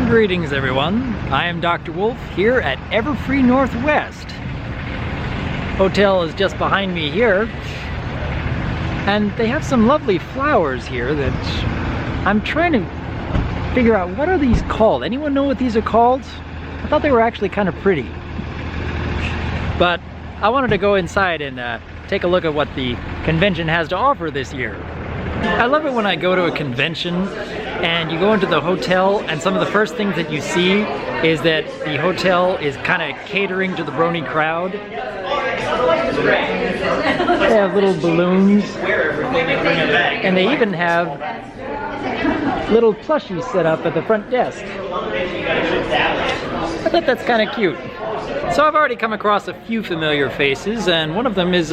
Greetings everyone, I am Dr. Wolf here at Everfree Northwest. Hotel is just behind me here, and they have some lovely flowers here that I'm trying to figure out what are these called. Anyone know what these are called? I thought they were actually kind of pretty. But I wanted to go inside and take a look at what the convention has to offer this year. I love it when I go to a convention and you go into the hotel and some of the first things that you see is that the hotel is kind of catering to the brony crowd. They have little balloons and they even have little plushies set up at the front desk. I thought that's kind of cute. So I've already come across a few familiar faces, and one of them is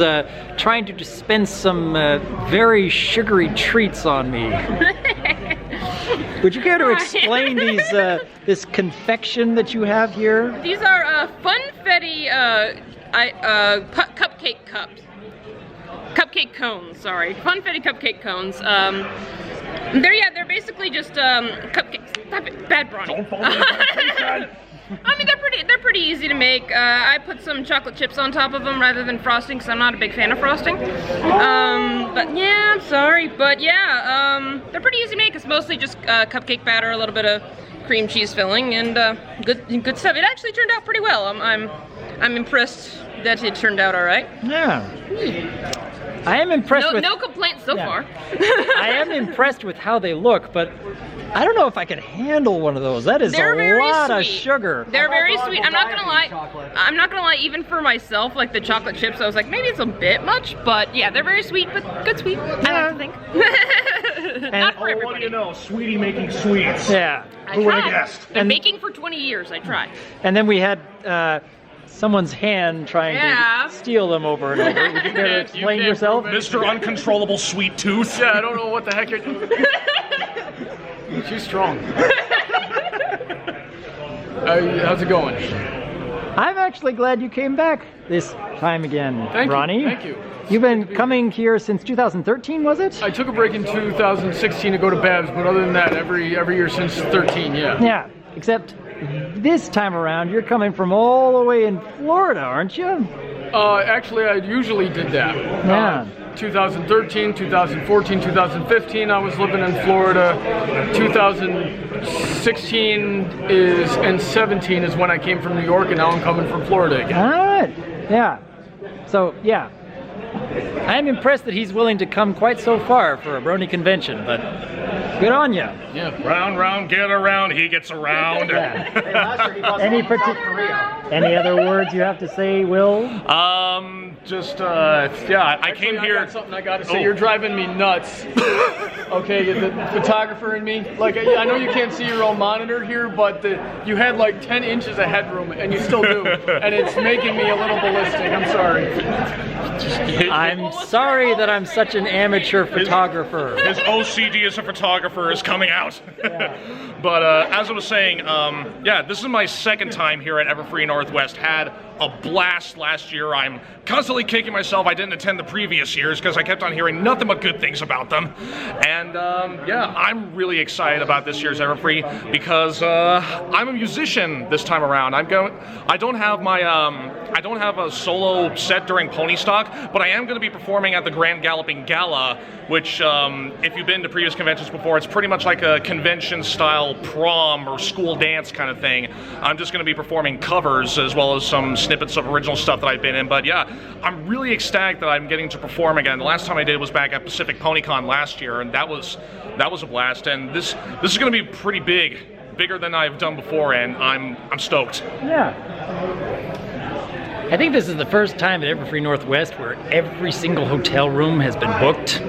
trying to dispense some very sugary treats on me. Would you care to explain these this confection that you have here? These are funfetti cupcake cups. Cupcake cones, sorry. Funfetti cupcake cones. They're basically just cupcakes. Stop it, bad Ronnie. I mean, they're pretty easy to make. I put some chocolate chips on top of them rather than frosting, because I'm not a big fan of frosting. But yeah, I'm sorry, but yeah, they're pretty easy to make. It's mostly just cupcake batter, a little bit of cream cheese filling, and good stuff. It actually turned out pretty well. I'm impressed that it turned out all right. Yeah. I am impressed with... No complaints so far. I am impressed with how they look, but I don't know if I could handle one of those. That is a lot of sugar. They're very sweet. I'm not gonna lie. I'm not gonna lie. Even for myself, like the chocolate chips, I was like, maybe it's a bit much. But yeah, they're very sweet, but good sweet. I like to think. Not for everybody. What do you know? Sweetie making sweets. Yeah. Who would have guessed? Been baking for 20 years. I tried. And then we had someone's hand trying to steal them over and over. Would you care to explain yourself? Mr. Uncontrollable Sweet Tooth. Yeah, I don't know what the heck you're doing. She's strong. How's it going? I'm actually glad you came back this time again, Ronnie. Thank you. You've been coming here since 2013, was it? I took a break in 2016 to go to Babs, but other than that, every year since 13, yeah. Yeah, except this time around, you're coming from all the way in Florida, aren't you? Actually, I usually did that. Yeah. 2013, 2014, 2015, I was living in Florida. 2016 and 17 is when I came from New York, and now I'm coming from Florida again. All right. Yeah. So, yeah. I'm impressed that he's willing to come quite so far for a brony convention, but good on you. Yeah. Round, round, get around, he gets around. Yeah. Any other words you have to say, Will? Yeah, I came here. I got something I gotta say. You're driving me nuts. Okay, the photographer in me. Like, I know you can't see your own monitor here, but you had like 10 inches of headroom, and you still do, and it's making me a little ballistic. I'm sorry. I'm sorry that I'm such an amateur photographer. His OCD as a photographer is coming out. Yeah. But as I was saying, yeah, this is my second time here at Everfree Northwest. Had a blast last year. I'm constantly kicking myself I didn't attend the previous years because I kept on hearing nothing but good things about them. And yeah, I'm really excited about this year's Everfree because I'm a musician this time around. I don't have a solo set during Pony Stock, but I am going to be performing at the Grand Galloping Gala, which if you've been to previous conventions before, it's pretty much like a convention style prom or school dance kind of thing. I'm just going to be performing covers as well as some snippets of original stuff that I've been in. But yeah, I'm really ecstatic that I'm getting to perform again. The last time I did was back at Pacific PonyCon last year, and that was a blast. And this is going to be pretty bigger than I've done before, and I'm stoked. Yeah. I think this is the first time at Everfree Northwest where every single hotel room has been booked.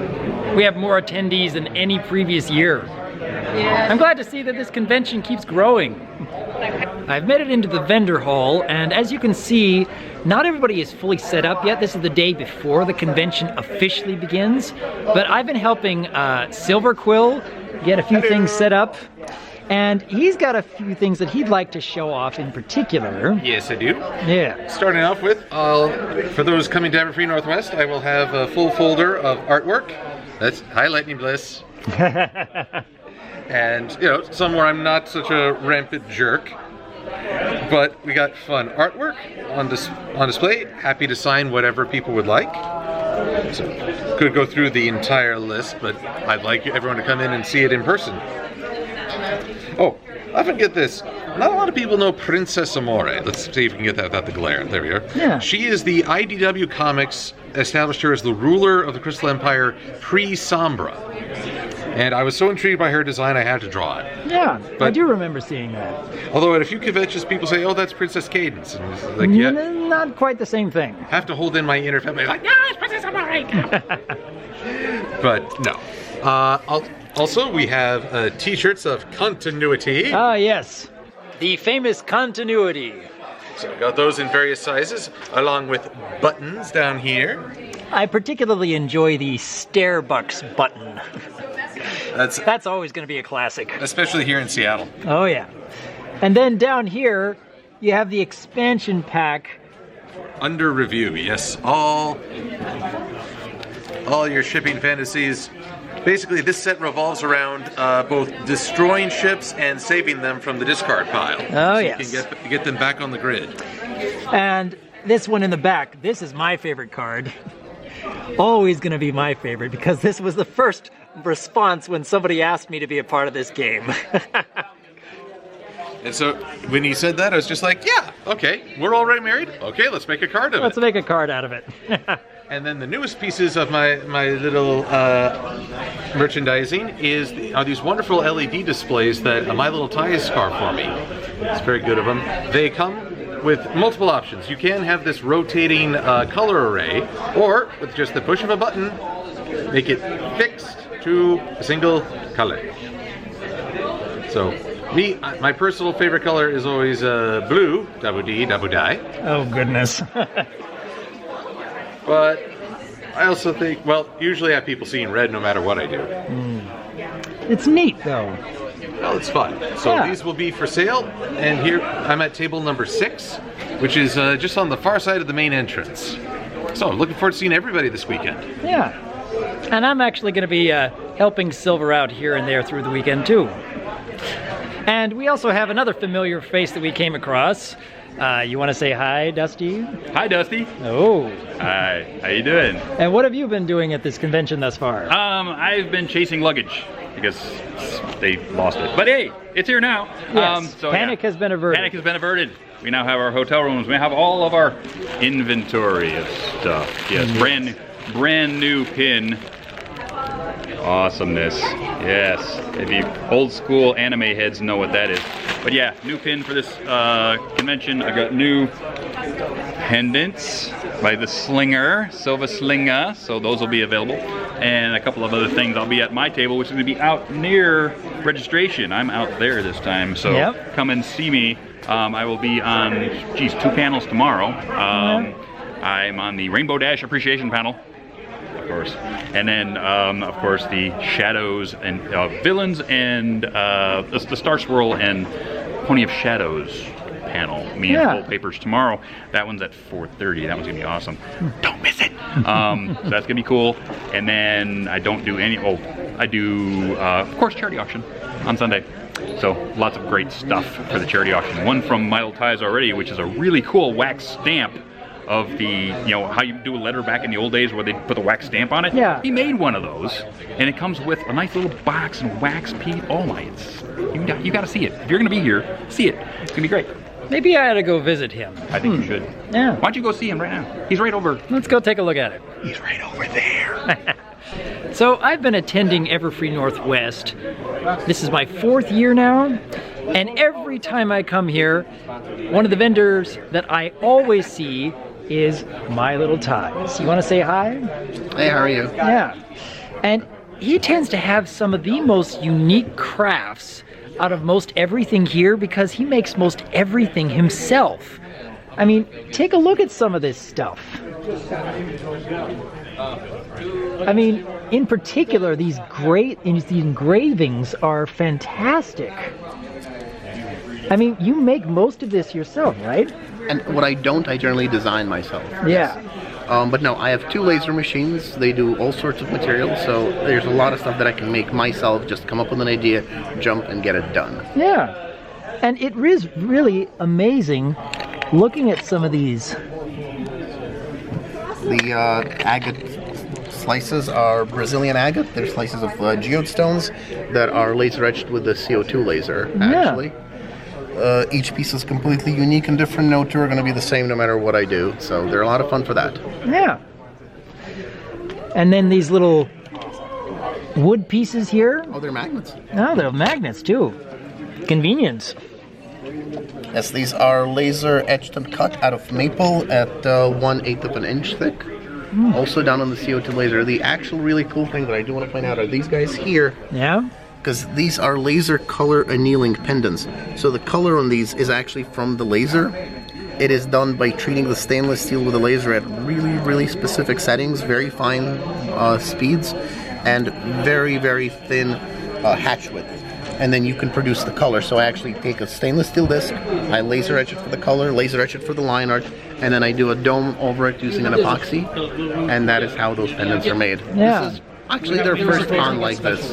We have more attendees than any previous year. Yeah. I'm glad to see that this convention keeps growing. I've made it into the vendor hall, and as you can see, not everybody is fully set up yet. This is the day before the convention officially begins, but I've been helping Silver Quill get a few things set up, and he's got a few things that he'd like to show off in particular. Yes, I do. Yeah. Starting off with, for those coming to Everfree Northwest, I will have a full folder of artwork. That's Hi Lightning Bliss. and some where I'm not such a rampant jerk. But we got fun artwork on display. Happy to sign whatever people would like. So could go through the entire list, but I'd like everyone to come in and see it in person. Oh, I often get this. Not a lot of people know Princess Amore. Let's see if we can get that without the glare. There we are. Yeah. She is the IDW Comics established her as the ruler of the Crystal Empire pre-Sombra. And I was so intrigued by her design, I had to draw it. Yeah, I But- do remember seeing that. Although at a few conventions, people say, "Oh, that's Princess Cadence," and it's like, yeah, Not quite the same thing. have to hold in my inner family, like, Yes, Princess Amore. but no. Also, we have T-shirts of continuity. Ah, yes. The famous continuity. So I got those in various sizes, along with buttons down here. I particularly enjoy the Starbucks button. That's always going to be a classic. Especially here in Seattle. Oh, yeah. And then down here, you have the expansion pack. Under review, yes. All your shipping fantasies. Basically, this set revolves around both destroying ships and saving them from the discard pile. Oh, so yes. you can get them back on the grid. And this one in the back, this is my favorite card. Always going to be my favorite because this was the first response when somebody asked me to be a part of this game. And so when he said that, I was just like, yeah, okay, we're already married. Okay, let's make a card of Let's it. make a card out of it. And then the newest pieces of my little merchandising are these wonderful LED displays that My Little Ties are for me. It's very good of them. They come with multiple options. You can have this rotating color array, or with just the push of a button, make it fixed to a single color. So, my personal favorite color is always blue, double D, double die. Oh, goodness. But I also think, well, usually I have people seeing red no matter what I do. It's neat, though. Well, it's fun. So Yeah. these will be for sale, and here I'm at table number 6, which is just on the far side of the main entrance. So I'm looking forward to seeing everybody this weekend. Yeah. And I'm actually going to be helping Silver out here and there through the weekend, too. And we also have another familiar face that we came across. You want to say hi, Dusty? Hi, Dusty. Oh. Hi. How you doing? And what have you been doing at this convention thus far? I've been chasing luggage because they lost it. But hey, it's here now. Yes. Panic has been averted. Panic has been averted. We now have our hotel rooms. We have all of our inventory of stuff. Yes, brand new pin. Awesomeness. Yes. If you old school anime heads know what that is. But yeah, new pin for this convention. I got new pendants by the Slinger, Silva Slinga. So those will be available. And a couple of other things. I'll be at my table, which is going to be out near registration. I'm out there this time. So come and see me. I will be on, 2 panels tomorrow. I'm on the Rainbow Dash Appreciation panel. Of course, and then of course the Shadows and Villains and the Star Swirl and Pony of Shadows panel. Me and Full Papers tomorrow. That one's at 4:30. That one's gonna be awesome. Don't miss it. So that's gonna be cool. And then I don't do any. Oh, I do of course charity auction on Sunday. So lots of great stuff for the charity auction. One from My Little Ties already, which is a really cool wax stamp of the, how you do a letter back in the old days where they put the wax stamp on it. Yeah. He made one of those, and it comes with a nice little box and wax piece. Oh my, you got to see it. If you're going to be here, see it. It's going to be great. Maybe I ought to go visit him. I think you should. Yeah. Why don't you go see him right now? He's right over. Let's go take a look at it. He's right over there. So I've been attending Everfree Northwest. This is my 4th year now. And every time I come here, one of the vendors that I always see is My Little Ties. You want to say hi? Hey, how are you? Yeah. And he tends to have some of the most unique crafts out of most everything here because he makes most everything himself. I mean, take a look at some of this stuff. I mean, in particular, these engravings are fantastic. I mean, you make most of this yourself, right? And what I don't, I generally design myself. Yeah. But no, I have 2 laser machines. They do all sorts of materials, so there's a lot of stuff that I can make myself, just come up with an idea, jump, and get it done. Yeah. And it is really amazing looking at some of these. The agate slices are Brazilian agate. They're slices of geode stones that are laser etched with the CO2 laser, actually. Each piece is completely unique and different. No two are going to be the same no matter what I do. So they're a lot of fun for that. Yeah. And then these little wood pieces here. Oh, they're magnets. Oh, they're magnets too. Convenience. Yes, these are laser etched and cut out of maple at 1/8 of an inch thick. Also done on the CO2 laser. The actual really cool thing that I do want to point out are these guys here. Yeah? Because these are laser color annealing pendants. So the color on these is actually from the laser. It is done by treating the stainless steel with a laser at really, really specific settings, very fine speeds, and very, very thin hatch width. And then you can produce the color. So I actually take a stainless steel disc, I laser etch it for the color, laser etch it for the line art, and then I do a dome over it using an epoxy, and that is how those pendants are made. Yeah. This is actually their first con like this.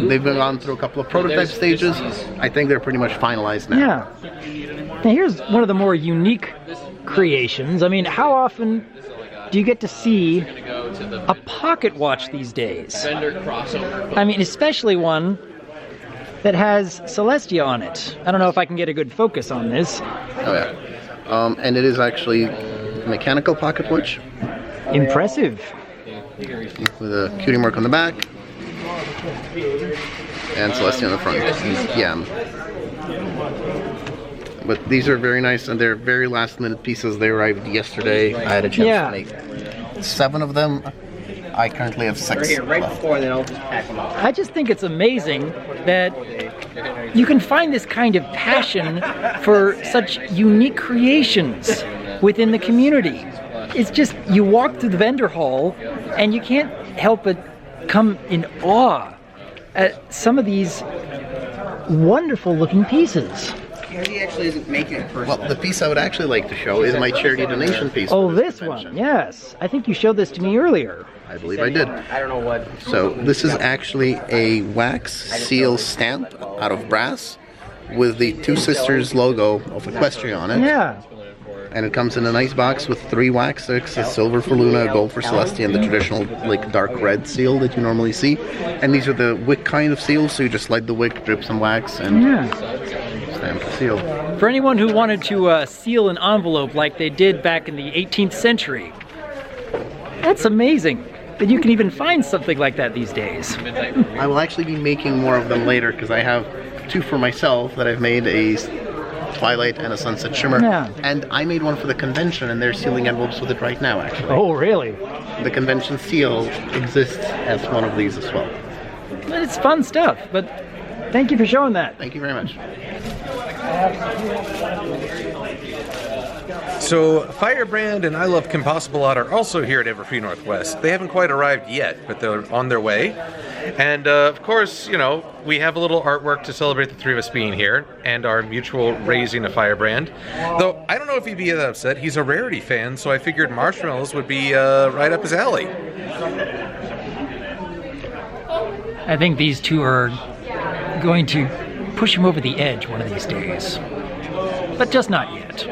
They've been gone through a couple of prototype stages. I think they're pretty much finalized now. Yeah. Now here's one of the more unique creations. I mean, how often do you get to see a pocket watch these days? I mean, especially one that has Celestia on it. I don't know if I can get a good focus on this. Oh yeah. And it is actually a mechanical pocket watch. Impressive. With a cutie mark on the back. And Celestia on the front. Yeah. But these are very nice, and they're very last minute pieces. They arrived yesterday. I had a chance to make 7 of them. I currently have 6 left. I just think it's amazing that you can find this kind of passion for such unique creations within the community. It's just, you walk through the vendor hall and you can't help but come in awe at some of these wonderful looking pieces. He actually isn't making it personal. Well, the piece I would actually like to show is my charity donation piece. Oh, this one, yes. I think you showed this to me earlier. I believe I did. I don't know what. So this is actually a wax seal stamp out of brass with the Two Sisters logo of Equestria on it. Yeah. And it comes in a nice box with 3 wax sticks, a silver for Luna, a gold for Celestia, and the traditional like dark red seal that you normally see. And these are the wick kind of seals, so you just light the wick, drip some wax, and stamp the seal. For anyone who wanted to seal an envelope like they did back in the 18th century, that's amazing that you can even find something like that these days. I will actually be making more of them later because I have 2 for myself that I've made, a Twilight and a Sunset Shimmer. Yeah. And I made one for the convention, and they're sealing envelopes with it right now, actually. Oh, really? The convention seal exists as one of these as well. It's fun stuff, but thank you for showing that. Thank you very much. So, Firebrand and I Love Compossible Lot are also here at Everfree Northwest. They haven't quite arrived yet, but they're on their way. And of course, you know, we have a little artwork to celebrate the 3 of us being here and our mutual raising of Firebrand. Though, I don't know if he'd be that upset. He's a Rarity fan, so I figured marshmallows would be right up his alley. I think these 2 are going to push him over the edge one of these days. But just not yet.